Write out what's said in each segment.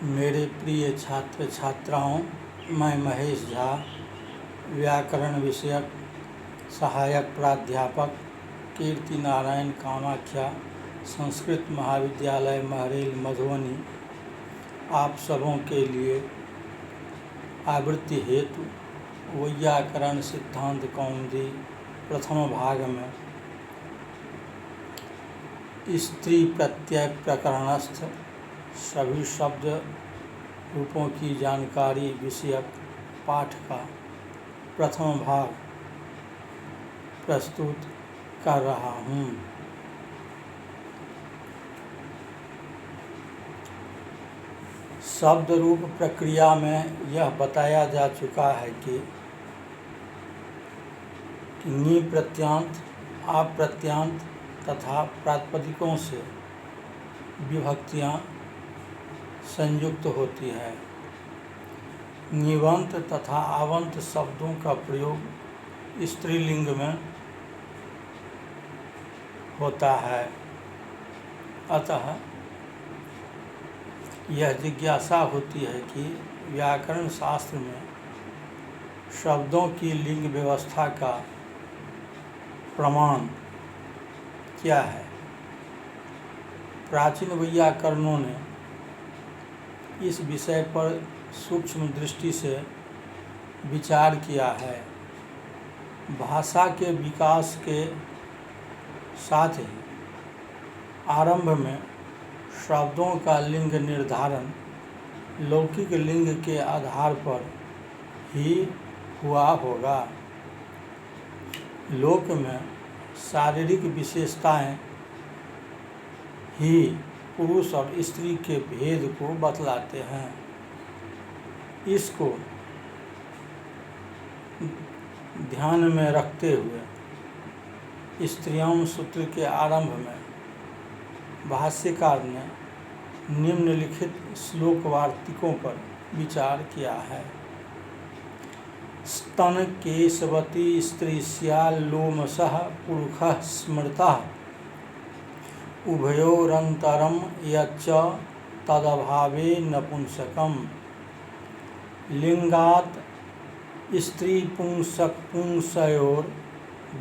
मेरे प्रिय छात्र छात्राओं, मैं महेश झा, व्याकरण विषयक सहायक प्राध्यापक, कीर्ति नारायण कामाख्या संस्कृत महाविद्यालय महरेल मधुबनी, आप सबों के लिए आवृत्ति हेतु वैयाकरण सिद्धांत कौमुदी प्रथम भाग में स्त्री प्रत्यय प्रकरणस्थ सभी शब्द रूपों की जानकारी विषयक पाठ का प्रथम भाग प्रस्तुत कर रहा हूँ। शब्द रूप प्रक्रिया में यह बताया जा चुका है कि नी प्रत्यांत, आप प्रत्यांत तथा प्रातिपदिकों से विभक्तियाँ संयुक्त होती है। निवंत तथा आवंत शब्दों का प्रयोग स्त्रीलिंग में होता है। अतः यह जिज्ञासा होती है कि व्याकरण शास्त्र में शब्दों की लिंग व्यवस्था का प्रमाण क्या है। प्राचीन वैयाकरणों ने इस विषय पर सूक्ष्म दृष्टि से विचार किया है। भाषा के विकास के साथ ही आरंभ में शब्दों का लिंग निर्धारण लौकिक लिंग के आधार पर ही हुआ होगा। लोक में शारीरिक विशेषताएं ही पुरुष और स्त्री के भेद को बतलाते हैं। इसको ध्यान में रखते हुए स्त्रीयां सूत्र के आरंभ में भाष्यकार ने निम्नलिखित श्लोक वार्तिकों पर विचार किया है। स्तन केशवती स्त्री स्याल् लोमशः पुरुषः स्मृतः उभयोरन्तरं यच्च तदभावे नपुंसकम्। लिंगात् स्त्रीपुंसकपुंसयोर्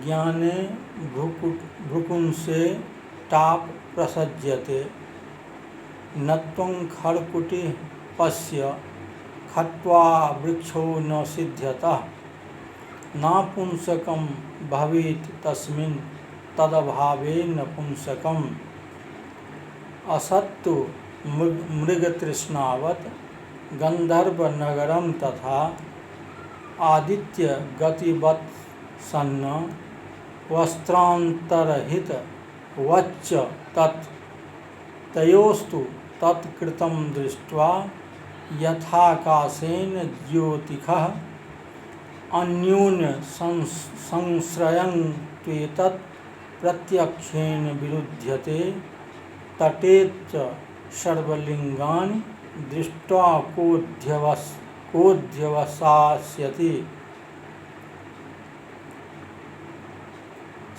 ज्ञाने भ्रुकुंसे टाप् प्रसज्यते। न त्वं खरकुटिः पश्य खट्वा वृक्षो न सिध्यतः। नापुंसकं भवेत् तस्मिन् तदभावे नपुंसकम्। असत्तु मृगतृष्णावत् गन्धर्वनगरं तथा आदित्यगतिवत् सन्न वस्त्रान्तरहित वच्च तत् तयोस्तु तत्कृतं दृष्ट्वा यथाकाशेन ज्योतिषः अन्योन्य संश्रयं त्वेतत् प्रत्यक्षेण विरुध्यते। तटे च सर्वलिंगानि दृष्ट्वा कोऽध्यवसास्यति।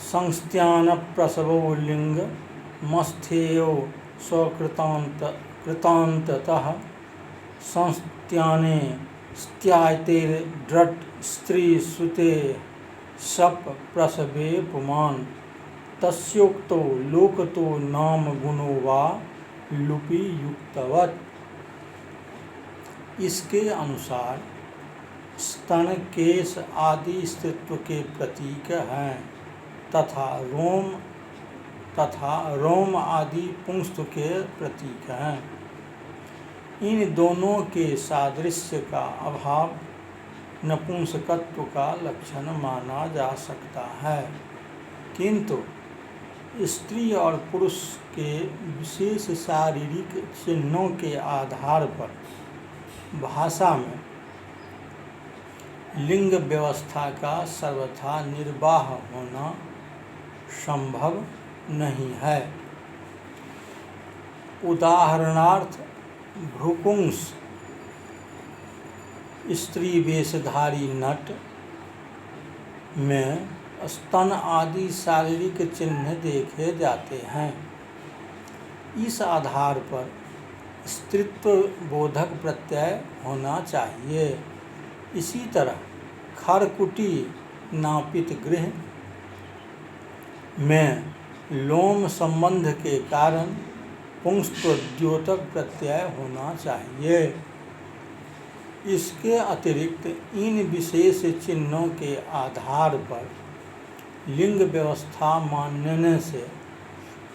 संस्त्यानप्रसवो लिंगमस्थेयो स्वकृतान्ततः। संस्त्याने स्त्यातेर्ड्रट् स्त्रीसुते शप प्रसवे पुमान्। तस्योक्तो लोकतो नाम गुणो वा लुपि युक्तवत्। इसके अनुसार स्तन केश आदि स्त्रीत्व के प्रतीक हैं तथा रोम आदि पुंस्त्व के प्रतीक हैं। इन दोनों के सादृश्य का अभाव नपुंसकत्व का लक्षण माना जा सकता है, किंतु स्त्री और पुरुष के विशेष शारीरिक चिन्हों के आधार पर भाषा में लिंग व्यवस्था का सर्वथा निर्वाह होना संभव नहीं है। उदाहरणार्थ भ्रुकुंस स्त्री वेशधारी नट में स्तन आदि शारीरिक चिन्ह देखे जाते हैं। इस आधार पर स्त्रीत्व बोधक प्रत्यय होना चाहिए। इसी तरह खरकुटी नापित गृह में लोम संबंध के कारण पुंस्त्वद्योतक प्रत्यय होना चाहिए। इसके अतिरिक्त इन विशेष चिन्हों के आधार पर लिंग व्यवस्था मानने से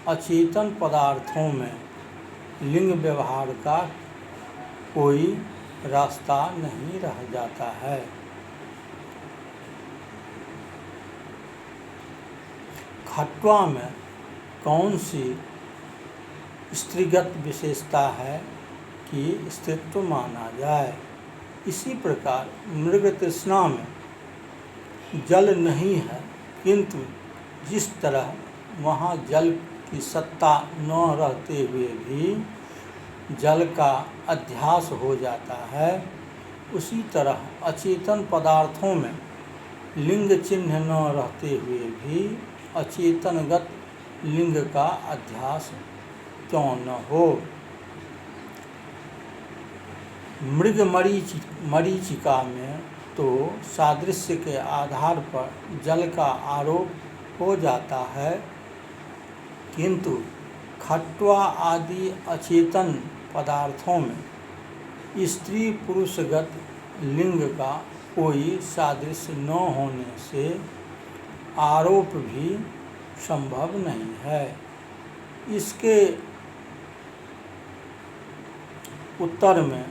अचेतन पदार्थों में लिंग व्यवहार का कोई रास्ता नहीं रह जाता है। खट्वा में कौन सी स्त्रीगत विशेषता है कि स्त्रीत्व माना जाए? इसी प्रकार मृग तृष्णा में जल नहीं है, किंतु जिस तरह वहाँ जल की सत्ता न रहते हुए भी जल का अध्यास हो जाता है, उसी तरह अचेतन पदार्थों में लिंग चिन्ह न रहते हुए भी अचेतनगत लिंग का अध्यास क्यों न हो। मृग मरीचिका में तो सादृश्य के आधार पर जल का आरोप हो जाता है, किंतु खट्वा आदि अचेतन पदार्थों में स्त्री पुरुषगत लिंग का कोई सादृश्य न होने से आरोप भी संभव नहीं है। इसके उत्तर में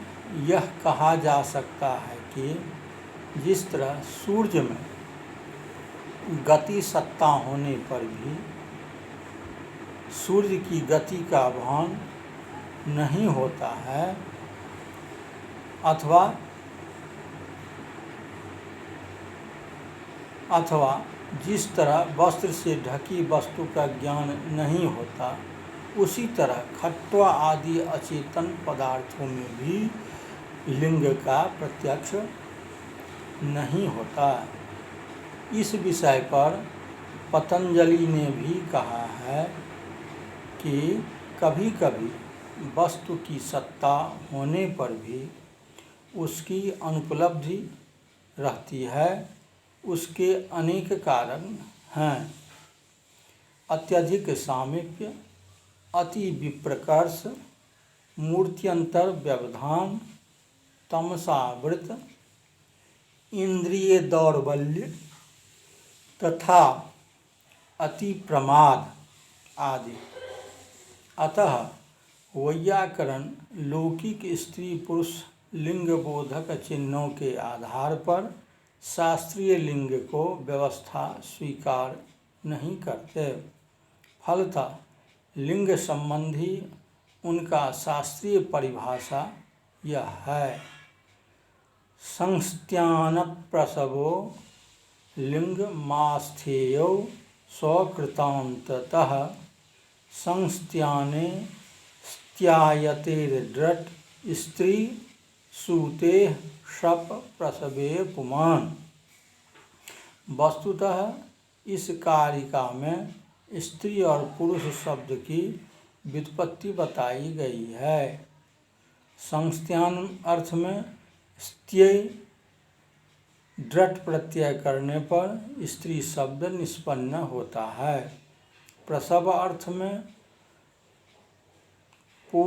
यह कहा जा सकता है कि जिस तरह सूर्य में गति सत्ता होने पर भी सूर्य की गति का भान नहीं होता है, अथवा जिस तरह वस्त्र से ढकी वस्तु का ज्ञान नहीं होता, उसी तरह खट्वा आदि अचेतन पदार्थों में भी लिंग का प्रत्यक्ष नहीं होता। इस विषय पर पतंजलि ने भी कहा है कि कभी कभी वस्तु की सत्ता होने पर भी उसकी अनुपलब्धि रहती है। उसके अनेक कारण हैं: अत्यधिक सामीप्य, अति विप्रकर्ष, मूर्त्यंतर व्यवधान, तमसावृत, इंद्रिय दौर्बल्य तथा अति प्रमाद आदि। अतः वैयाकरण लौकिक स्त्री पुरुष लिंग बोधक चिन्हों के आधार पर शास्त्रीय लिंग को व्यवस्था स्वीकार नहीं करते। फलतः लिंग संबंधी उनका शास्त्रीय परिभाषा यह है: संस्त्यान प्रसवो लिंगमास्थेयो स्वकृतान्ततः संस्त्याने स्त्यायतेर्ड्रट स्त्री सूते शप प्रसवे पुमान। वस्तुतः इस कारिका में स्त्री और पुरुष शब्द की व्युत्पत्ति बताई गई है। संस्त्यान अर्थ में स्त्यै ड्रट प्रत्यय करने पर स्त्री शब्द निष्पन्न होता है। प्रसव अर्थ में पु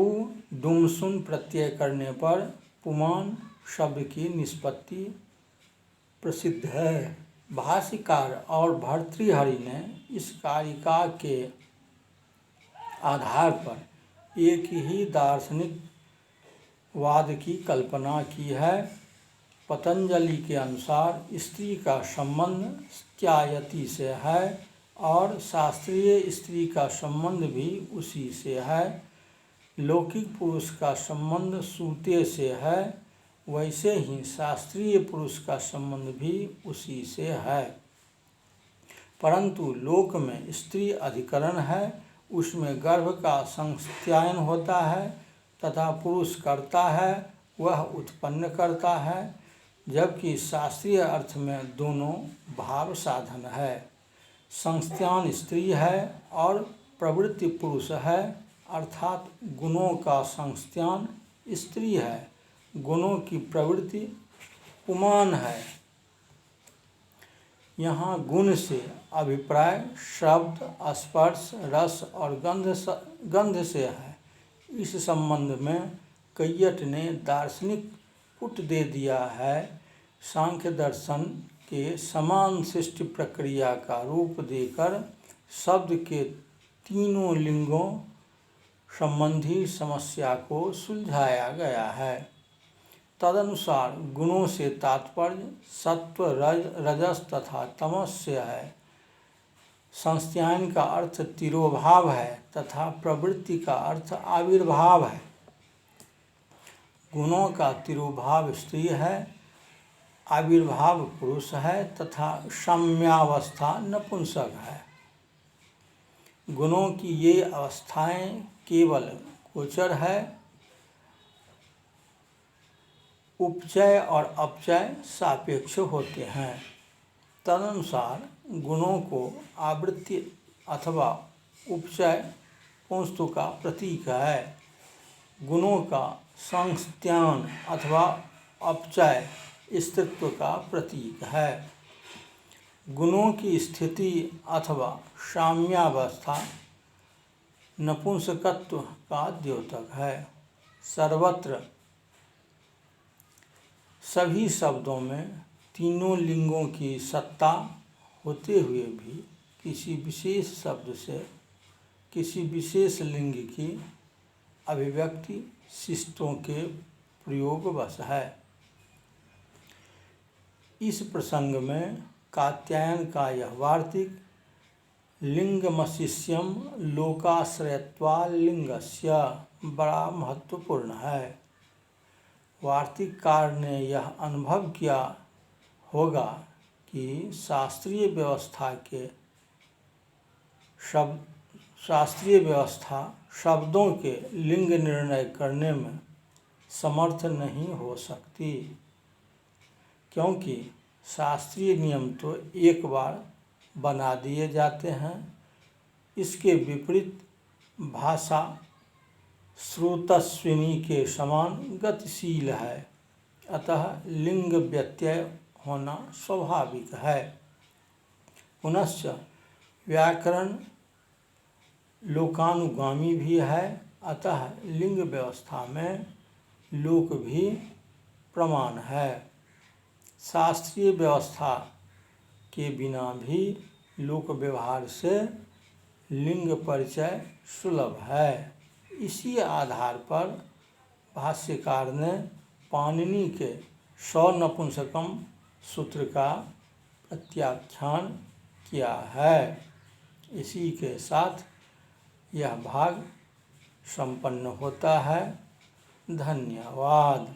दुमसुन प्रत्यय करने पर पुमान शब्द की निष्पत्ति प्रसिद्ध है। भाष्यकार और भर्तृहरि ने इस कारिका के आधार पर एक ही दार्शनिक वाद की कल्पना की है। पतंजलि के अनुसार स्त्री का संबंध स्त्यायति से है और शास्त्रीय स्त्री का संबंध भी उसी से है। लौकिक पुरुष का संबंध सूते से है, वैसे ही शास्त्रीय पुरुष का संबंध भी उसी से है। परंतु लोक में स्त्री अधिकरण है, उसमें गर्भ का संस्त्यायन होता है तथा पुरुष करता है, वह उत्पन्न करता है, जबकि शास्त्रीय अर्थ में दोनों भाव साधन है। संस्त्यान स्त्री है और प्रवृत्ति पुरुष है, अर्थात गुणों का संस्थान स्त्री है, गुणों की प्रवृत्ति पुमान है। यहाँ गुण से अभिप्राय शब्द, स्पर्श, रस और गंध से है। इस संबंध में कैयट ने दार्शनिक पुट दे दिया है। सांख्य दर्शन के समान सृष्टि प्रक्रिया का रूप देकर शब्द के तीनों लिंगों संबंधी समस्या को सुलझाया गया है। तदनुसार गुणों से तात्पर्य सत्व, रजस तथा तमस से है। संस्थान का अर्थ तिरोभाव है तथा प्रवृत्ति का अर्थ आविर्भाव है। गुणों का तिरोभाव स्त्री है, आविर्भाव पुरुष है तथा साम्यावस्था नपुंसक है। गुणों की ये अवस्थाएं केवल गोचर है, उपचय और अपचय सापेक्ष होते हैं। तदनुसार गुणों को आवृत्ति अथवा उपचय पुंस्तु का प्रतीक है, गुणों का संस्थान अथवा अपचय स्त्रीत्व का प्रतीक है। गुणों की स्थिति अथवा साम्यावस्था नपुंसकत्व का द्योतक है। सर्वत्र सभी शब्दों में तीनों लिंगों की सत्ता होते हुए भी किसी विशेष शब्द से किसी विशेष लिंग की अभिव्यक्ति शिष्टों के प्रयोगवश है। इस प्रसंग में कात्यायन का यह वार्तिक लिंगमशिष्यम लोकाश्रयत्वालिंगस्य बड़ा महत्वपूर्ण है। वार्तिककार ने यह अनुभव किया होगा कि शास्त्रीय व्यवस्था शब्दों के लिंग निर्णय करने में समर्थ नहीं हो सकती, क्योंकि शास्त्रीय नियम तो एक बार बना दिए जाते हैं। इसके विपरीत भाषा स्रोतस्विनी के समान गतिशील है, अतः लिंग व्यत्यय होना स्वाभाविक है। पुनश्च व्याकरण लोकानुगामी भी है, अतः लिंग व्यवस्था में लोक भी प्रमाण है। शास्त्रीय व्यवस्था के बिना भी लोक व्यवहार से लिंग परिचय सुलभ है। इसी आधार पर भाष्यकार ने पाणिनि के सनपुंसकम सूत्र का प्रत्याख्यान किया है। इसी के साथ यह भाग संपन्न होता है। धन्यवाद।